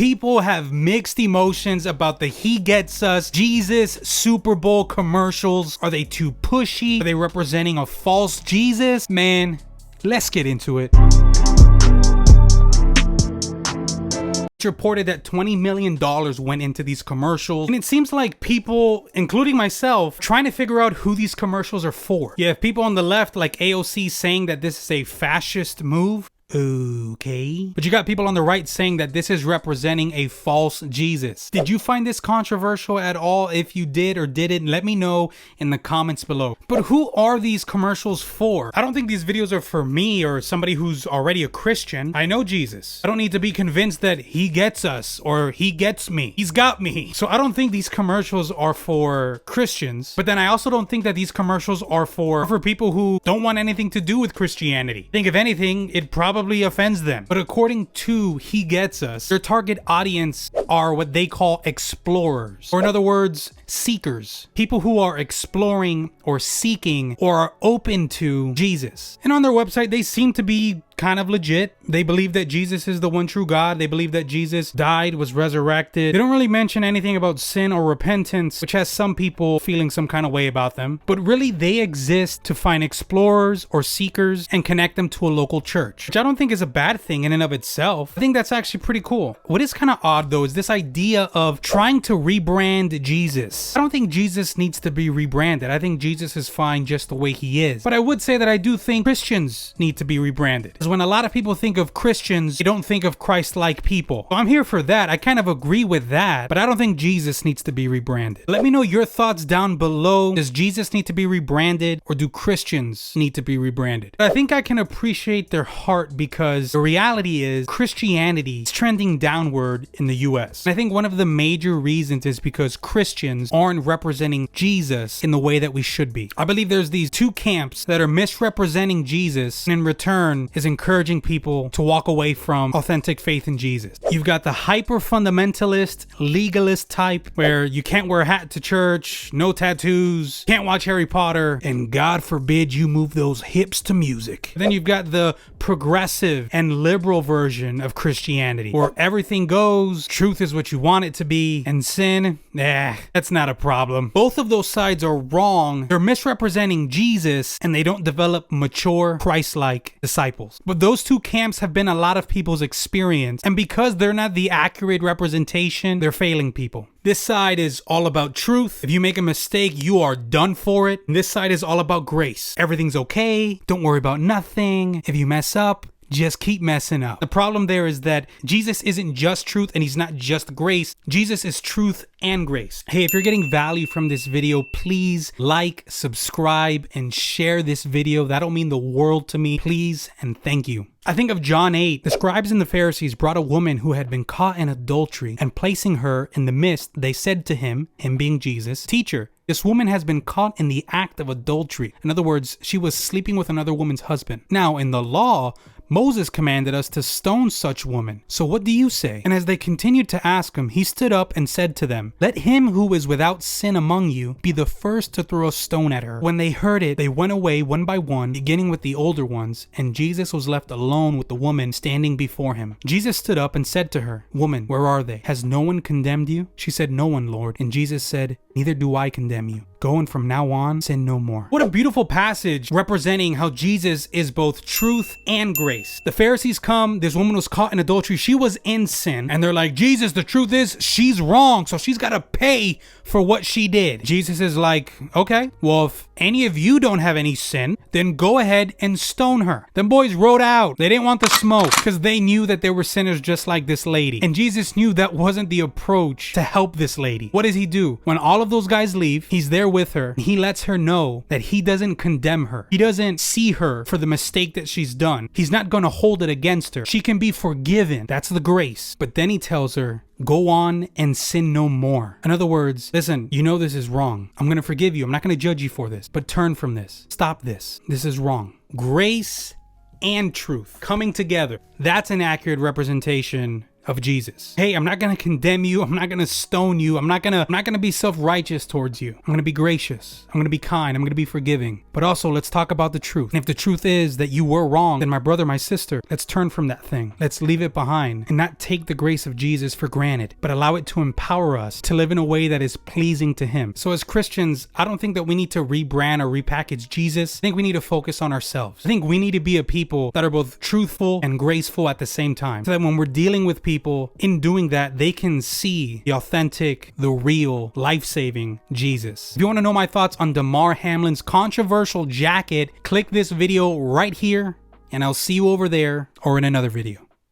People have mixed emotions about the He Gets Us Jesus Super Bowl commercials. Are they too pushy? Are they representing a false Jesus? Man, let's get into it. It's reported that $20 million went into these commercials, and it seems like people, including myself, trying to figure out who these commercials are for. You have people on the left like AOC saying that this is a fascist move. Okay. But you got people on the right saying that this is representing a false Jesus. Did you find this controversial at all? If you did or didn't, let me know in the comments below. But who are these commercials for? I don't think these videos are for me or somebody who's already a Christian. I know Jesus. I don't need to be convinced that He gets us or He gets me. He's got me. So I don't think these commercials are for Christians. But then I also don't think that these commercials are for people who don't want anything to do with Christianity. I think if anything, it probably offends them. But according to He Gets Us, their target audience are what they call explorers, or in other words, seekers. People who are exploring or seeking or are open to Jesus. And on their website, they seem to be kind of legit. They believe that Jesus is the one true God. They believe that Jesus died, was resurrected. They don't really mention anything about sin or repentance, which has some people feeling some kind of way about them. But really, they exist to find explorers or seekers and connect them to a local church, which I don't think is a bad thing in and of itself. I think that's actually pretty cool. What is kind of odd though is this idea of trying to rebrand Jesus. I don't think Jesus needs to be rebranded. I think Jesus is fine just the way He is. But I would say that I do think Christians need to be rebranded. Because when a lot of people think of Christians, they don't think of Christ-like people. So I'm here for that. I kind of agree with that, but I don't think Jesus needs to be rebranded. Let me know your thoughts down below. Does Jesus need to be rebranded, or do Christians need to be rebranded? But I think I can appreciate their heart, because the reality is Christianity is trending downward in the US. And I think one of the major reasons is because Christians aren't representing Jesus in the way that we should be. I believe there's these two camps that are misrepresenting Jesus, and in return is encouraging people to walk away from authentic faith in Jesus. You've got the hyper fundamentalist, legalist type, where you can't wear a hat to church, no tattoos, can't watch Harry Potter, and God forbid you move those hips to music. Then you've got the progressive and liberal version of Christianity, where everything goes, truth is what you want it to be, and sin, that's not a problem. Both of those sides are wrong. They're misrepresenting Jesus, and they don't develop mature, Christ-like disciples. But those two camps have been a lot of people's experience, and because they're not the accurate representation, they're failing people. This side is all about truth. If you make a mistake, you are done for it. And this side is all about grace. Everything's okay. Don't worry about nothing. If you mess up, just keep messing up. The problem there is that Jesus isn't just truth, and He's not just grace. Jesus is truth and grace. Hey, if you're getting value from this video, please like, subscribe, and share this video. That'll mean the world to me. Please and thank you. I think of John 8. The scribes and the Pharisees brought a woman who had been caught in adultery, and placing her in the midst, they said to him being Jesus, "Teacher, this woman has been caught in the act of adultery." In other words, she was sleeping with another woman's husband. Now, in the law, Moses commanded us to stone such woman. So what do you say? And as they continued to ask him, he stood up and said to them, "Let him who is without sin among you be the first to throw a stone at her." When they heard it, they went away one by one, beginning with the older ones, and Jesus was left alone with the woman standing before him. Jesus stood up and said to her, "Woman, where are they? Has no one condemned you?" She said, "No one, Lord." And Jesus said, "Neither do I condemn you. Go, and from now on, sin no more." What a beautiful passage representing how Jesus is both truth and grace. The Pharisees come, this woman was caught in adultery, she was in sin, and they're like, "Jesus, the truth is she's wrong, so she's got to pay for what she did." Jesus is like, "Okay, well, if any of you don't have any sin, then go ahead and stone her." Them boys rode out. They didn't want the smoke because they knew that they were sinners just like this lady. And Jesus knew that wasn't the approach to help this lady. What does he do? When all of those guys leave, he's there with her. He lets her know that he doesn't condemn her. He doesn't see her for the mistake that she's done. He's not going to hold it against her. She can be forgiven. That's the grace. But then he tells her, "Go on and sin no more." In other words, listen, you know this is wrong. I'm going to forgive you. I'm not going to judge you for this, but turn from this. Stop this. This is wrong. Grace and truth coming together. That's an accurate representation of Jesus. Hey, I'm not gonna condemn you. I'm not gonna stone you. I'm not gonna be self-righteous towards you. I'm gonna be gracious. I'm gonna be kind. I'm gonna be forgiving. But also, let's talk about the truth. And if the truth is that you were wrong, then my brother, my sister, let's turn from that thing. Let's leave it behind and not take the grace of Jesus for granted, but allow it to empower us to live in a way that is pleasing to Him. So as Christians, I don't think that we need to rebrand or repackage Jesus. I think we need to focus on ourselves. I think we need to be a people that are both truthful and graceful at the same time, so that when we're dealing with people, in doing that, they can see the authentic, the real, life-saving Jesus. If you want to know my thoughts on Damar Hamlin's controversial jacket, click this video right here, and I'll see you over there or in another video.